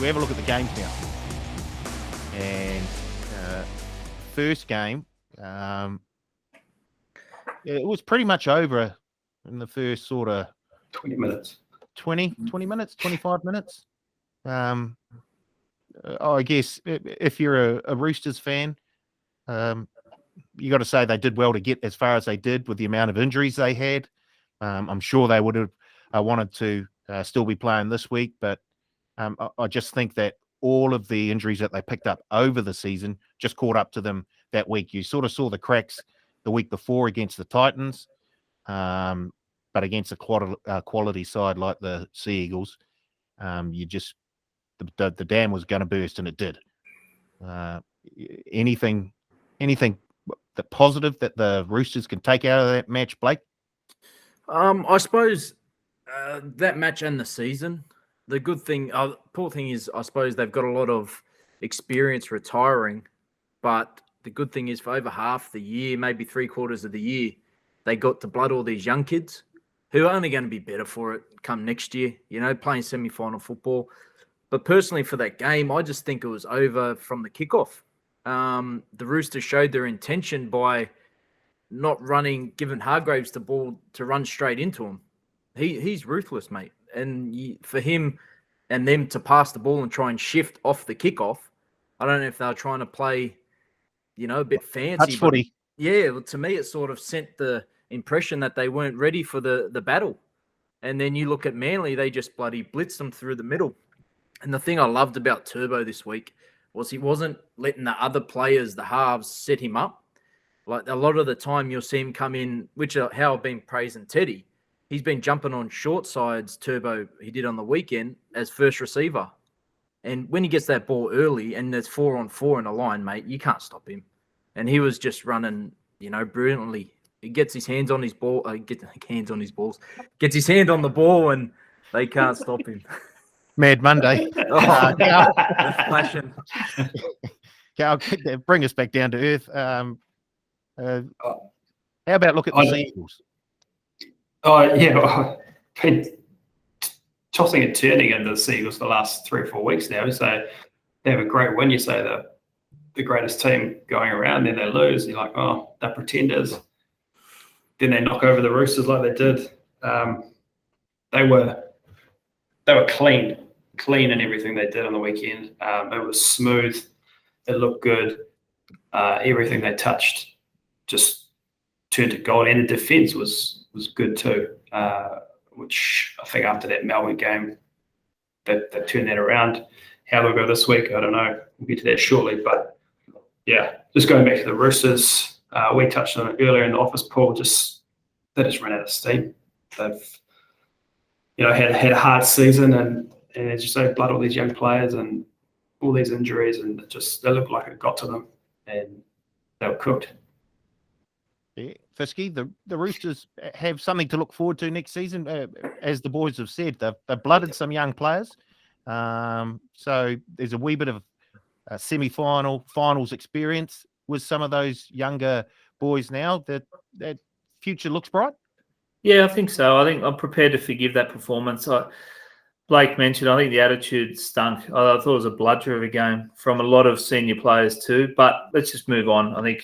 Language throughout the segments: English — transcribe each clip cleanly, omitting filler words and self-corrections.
we have a look at the games now. And first game, it was pretty much over in the first sort of 20 minutes. 20 minutes, 25 minutes. I guess if you're a Roosters fan, you got to say they did well to get as far as they did with the amount of injuries they had. I'm sure they would have wanted to still be playing this week, but I just think that all of the injuries that they picked up over the season just caught up to them that week. You sort of saw the cracks the week before against the Titans, but against a quality side like the Sea Eagles, you just the dam was going to burst, and it did. Anything that positive that the Roosters can take out of that match, Blake? I suppose that match and the season. The good thing, poor thing is, I suppose they've got a lot of experience retiring, but the good thing is for over half the year, maybe 3/4 of the year, they got to blood all these young kids who are only going to be better for it come next year, playing semi-final football. But personally for that game, I just think it was over from the kickoff. The Roosters showed their intention by not giving Hargraves the ball to run straight into him. He's ruthless, mate. And for him and them to pass the ball and try and shift off the kickoff, I don't know if they were trying to play, a bit fancy. Touch footy. Yeah, well, to me, it sort of sent the impression that they weren't ready for the battle. And then you look at Manly, they just bloody blitzed them through the middle. And the thing I loved about Turbo this week was he wasn't letting the other players, the halves, set him up. Like a lot of the time you'll see him come in, which is how I've been praising Teddy. He's been jumping on short sides, Turbo, he did on the weekend, as first receiver. And when he gets that ball early and there's 4-on-4 in a line, mate, you can't stop him. And he was just running, brilliantly. He gets his hands on his ball, gets his hand on the ball, and they can't stop him. Mad Monday. Flashing. Carl, bring us back down to earth. How about look at the Seagulls? Oh, yeah. I've been tossing and turning into the Seagulls for the last 3 or 4 weeks now. So they have a great win. You say the greatest team going around, then they lose. You're like, oh, they're pretenders. Then they knock over the Roosters like they did. They were clean in everything they did on the weekend. It was smooth. It looked good. Everything they touched just turned to gold. And the defence was good too, which I think after that Melbourne game, they turned that around. How they'll go this week, I don't know. We'll get to that shortly. But, yeah, just going back to the Roosters, we touched on it earlier in the office, Paul, they just ran out of steam. They've had a hard season, and as you say, blood all these young players and all these injuries, and they looked like it got to them, and they were cooked. Yeah, Fisky, the Roosters have something to look forward to next season. As the boys have said, they've blooded some young players. So there's a wee bit of finals experience with some of those younger boys now. That future looks bright. Yeah, I think so. I think I'm prepared to forgive that performance. Blake mentioned, I think the attitude stunk. I thought it was a bludger of a game from a lot of senior players too. But let's just move on. I think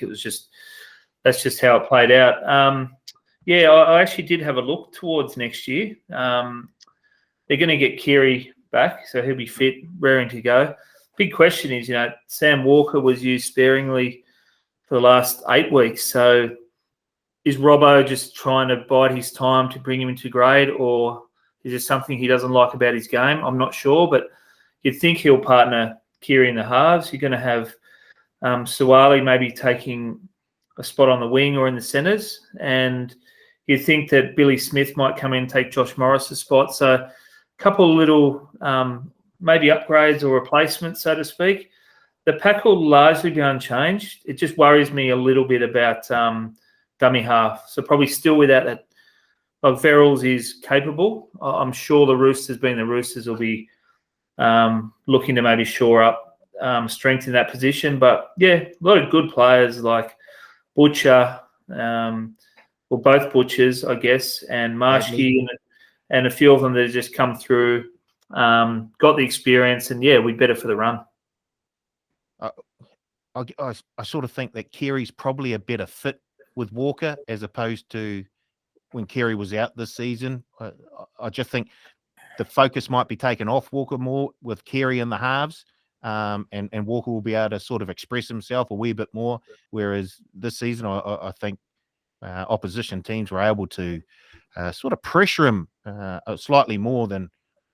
that's just how it played out. I actually did have a look towards next year. They're going to get Keary back, so he'll be fit, raring to go. Big question is, Sam Walker was used sparingly for the last 8 weeks. So is Robbo just trying to bide his time to bring him into grade, or is there something he doesn't like about his game? I'm not sure, but you'd think he'll partner Keary in the halves. You're going to have Suwali maybe taking a spot on the wing or in the centres, and you'd think that Billy Smith might come in and take Josh Morris's spot. So a couple of little maybe upgrades or replacements, so to speak. The pack will largely be unchanged. It just worries me a little bit about dummy half. So probably still without that. Like Verrills is capable. I'm sure the Roosters, being the Roosters, will be looking to maybe shore up strength in that position. But, yeah, a lot of good players like Butcher, both Butchers, I guess, and Marshke, and a few of them that have just come through got the experience, and yeah, we better for the run. I sort of think that Keary's probably a better fit with Walker as opposed to when Keary was out this season. I just think the focus might be taken off Walker more with Keary in the halves, and Walker will be able to sort of express himself a wee bit more. Whereas this season, I think opposition teams were able to sort of pressure him slightly more than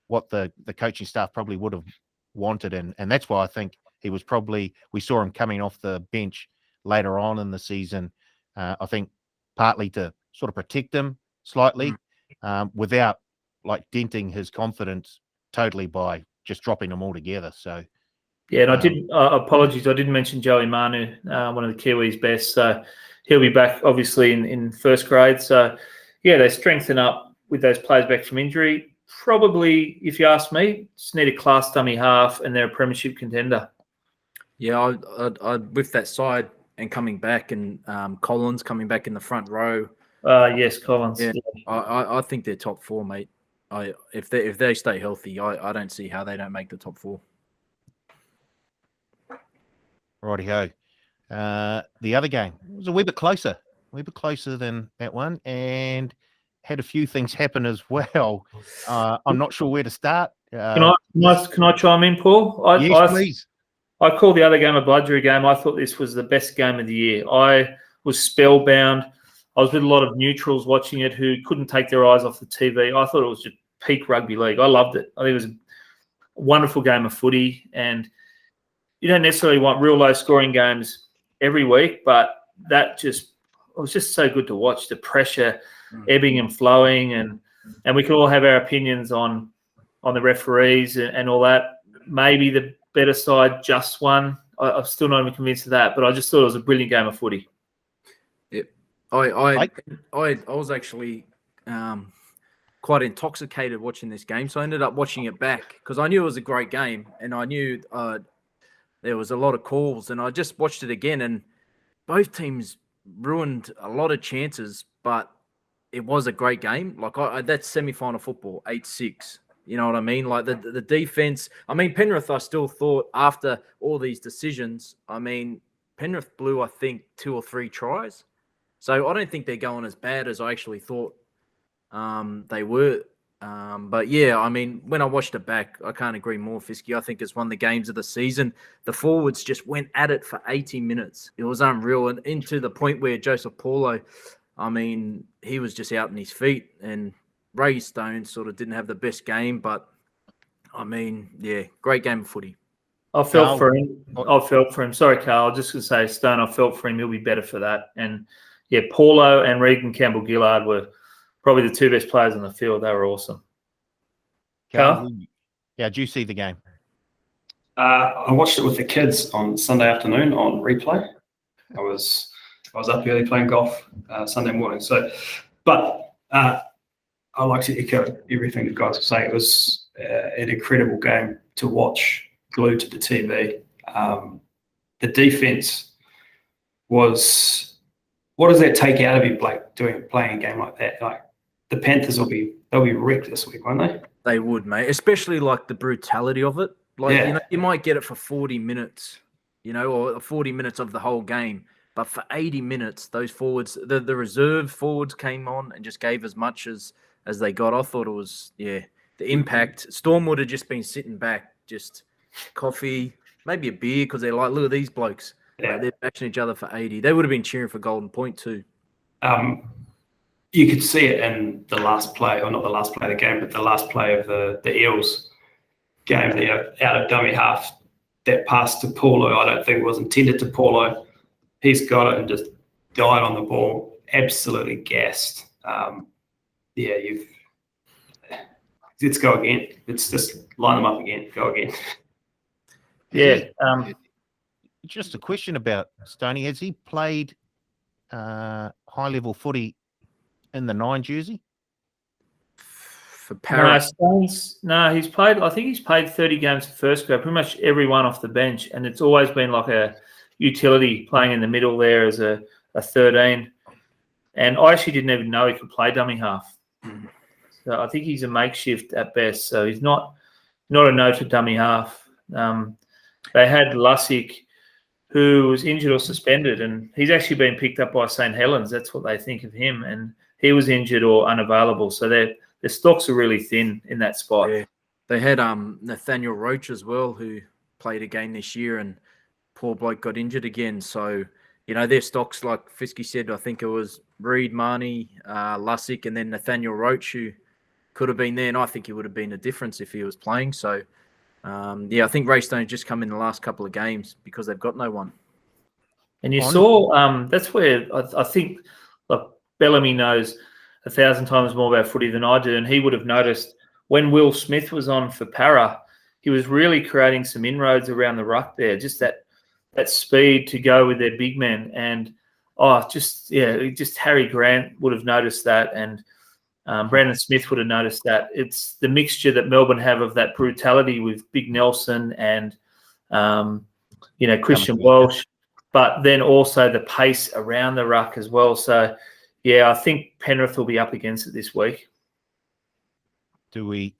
what the coaching staff probably would have wanted. And that's why I think he was we saw him coming off the bench later on in the season, I think partly to sort of protect him slightly without like denting his confidence totally by just dropping him altogether. So, yeah, and apologies, I didn't mention Joey Manu, one of the Kiwis' best. So he'll be back obviously in first grade. So yeah, they strengthen up with those players back from injury. Probably, if you ask me, just need a class dummy half, and they're a premiership contender. Yeah, I with that side and coming back, and Collins coming back in the front row. Yes, Collins. Yeah, I think they're top four, mate. If they stay healthy, I don't see how they don't make the top four. Righty-ho. The other game was a wee bit closer than that one, and had a few things happen as well. I'm not sure where to start. Can I chime in, Paul? Yes, please. I call the other game a bludgery game. I thought this was the best game of the year. I was spellbound. I was with a lot of neutrals watching it who couldn't take their eyes off the TV. I thought it was just peak rugby league. I loved it. I think it was a wonderful game of footy, and you don't necessarily want real low-scoring games every week, but it was just so good to watch. The pressure ebbing and flowing, and we can all have our opinions on the referees and all that. Maybe the better side just won. I'm still not even convinced of that, but I just thought it was a brilliant game of footy. Yep. I was actually quite intoxicated watching this game, so I ended up watching it back because I knew it was a great game, and I knew there was a lot of calls, and I just watched it again, and both teams ruined a lot of chances, but it was a great game. Like that's semi-final football, 8-6. You know what I mean? Like the defense. I mean, Penrith, I still thought after all these decisions, I mean, Penrith blew, I think, 2 or 3 tries. So I don't think they're going as bad as I actually thought they were. But yeah, I mean, when I watched it back, I can't agree more, Fisky. I think it's one of the games of the season. The forwards just went at it for 80 minutes. It was unreal. And into the point where Joseph Paulo, I mean, he was just out on his feet, and Ray Stone sort of didn't have the best game, but I mean, yeah, great game of footy. I felt for him. Sorry, Carl. Just to say, Stone, I felt for him. He'll be better for that. And yeah, Paulo and Regan Campbell-Gillard were probably the 2 best players on the field. They were awesome. Carl? Yeah, did you see the game? I watched it with the kids on Sunday afternoon on replay. I was up early playing golf Sunday morning. So, but I like to echo everything the guys were saying. It was an incredible game to watch, glued to the TV. The defense was. What does that take out of you, Blake, playing a game like that? Like the Panthers they'll be wrecked this week, won't they? They would, mate. Especially like the brutality of it. Like you know, you might get it for 40 minutes, or 40 minutes of the whole game. But for 80 minutes, those forwards, the reserve forwards came on and just gave as much as they got. I thought it was, the impact. Storm would have just been sitting back, just coffee, maybe a beer, because they're like, look at these blokes. Yeah. Like, they're matching each other for 80. They would have been cheering for Golden Point too. You could see it in the last play, or not the last play of the game, but the last play of the Eels game there, out of dummy half. That pass to Paulo, I don't think was intended to Paulo. He's got it and just died on the ball, absolutely gassed. Let's go again. Let's just line them up again. Go again. Yeah. Just a question about Stoney. Has he played high-level footy in the 9 jersey? For Parramatta? No, he's played. I think he's played 30 games for first grade, pretty much everyone off the bench, and it's always been like a utility playing in the middle there as a 13. And I actually didn't even know he could play dummy half. So I think he's a makeshift at best. So he's not not a noted dummy half. They had Lussick, who was injured or suspended, and he's actually been picked up by St. Helens. That's what they think of him, and he was injured or unavailable. So their stocks are really thin in that spot. Yeah. They had Nathaniel Roach as well, who played a game this year, and poor bloke got injured again. So, their stocks, like Fisky said, I think it was Reid, Marnie, Lussick, and then Nathaniel Roach, who could have been there, and I think he would have been a difference if he was playing. So, I think Raystone just come in the last couple of games because they've got no one. And you saw that's where I think Bellamy knows 1,000 times more about footy than I do, and he would have noticed when Will Smith was on for Para, he was really creating some inroads around the ruck there, just that speed to go with their big men. And just Harry Grant would have noticed that, and Brandon Smith would have noticed that. It's the mixture that Melbourne have of that brutality with Big Nelson and Christian Welsh, but then also the pace around the ruck as well. So I think Penrith will be up against it this week. Do we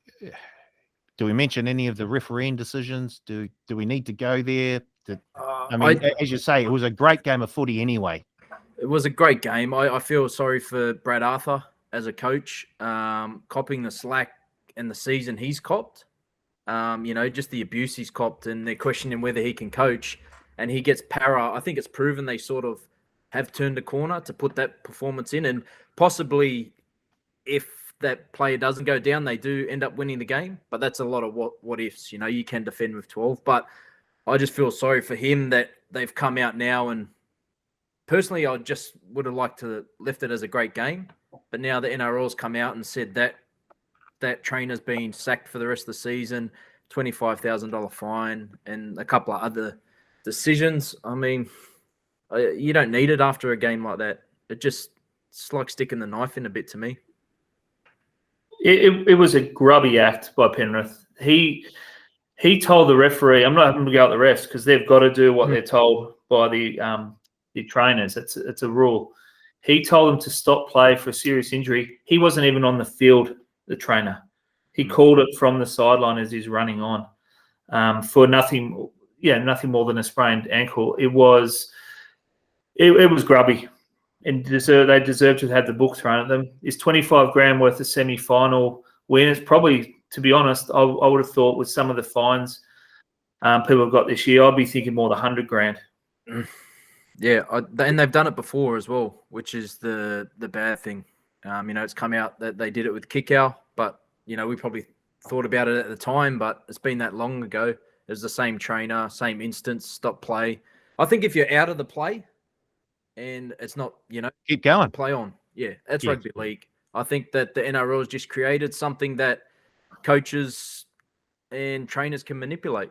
mention any of the refereeing decisions? Do we need to go there? As you say, it was a great game of footy anyway. It was a great game. I feel sorry for Brad Arthur as a coach, copping the slack and the season he's copped. Just the abuse he's copped, and they're questioning whether he can coach. And he gets Para. I think it's proven they sort of have turned a corner to put that performance in, and possibly if that player doesn't go down, they do end up winning the game. But that's a lot of what ifs. You can defend with 12, but I just feel sorry for him that they've come out now, and personally, I just would have liked to lift it as a great game. But now the NRL's come out and said that trainer's been sacked for the rest of the season, $25,000 fine, and a couple of other decisions. I mean, you don't need it after a game like that. It's like sticking the knife in a bit to me. It was a grubby act by Penrith. He told the referee, I'm not going to go at the refs because they've got to do what they're told by the trainers. It's a rule. He told them to stop play for a serious injury. He wasn't even on the field, the trainer. He called it from the sideline as he's running on for nothing more than a sprained ankle. It was grubby. And they deserve to have the book thrown at them. It's 25 grand worth of semi-final win. It's probably, to be honest, I would have thought with some of the fines people have got this year, I'd be thinking more than 100 grand. Yeah, and they've done it before as well, which is the bad thing. It's come out that they did it with Kickow, but we probably thought about it at the time, but it's been that long ago. It was the same trainer, same instance, stop play. I think if you're out of the play, and it's not, keep going, play on. Yeah, that's rugby league. I think that the NRL has just created something that coaches and trainers can manipulate.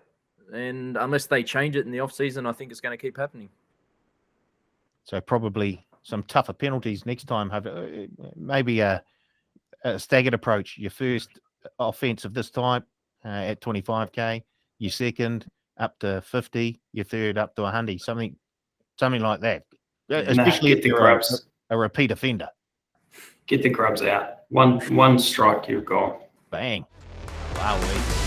And unless they change it in the off season, I think it's going to keep happening. So probably some tougher penalties next time. Maybe a staggered approach. Your first offence of this type at 25K, your second up to 50, your third up to 100, something like that. Especially if you're a repeat offender. Get the grubs out. One strike, you're gone. Bang. Wow.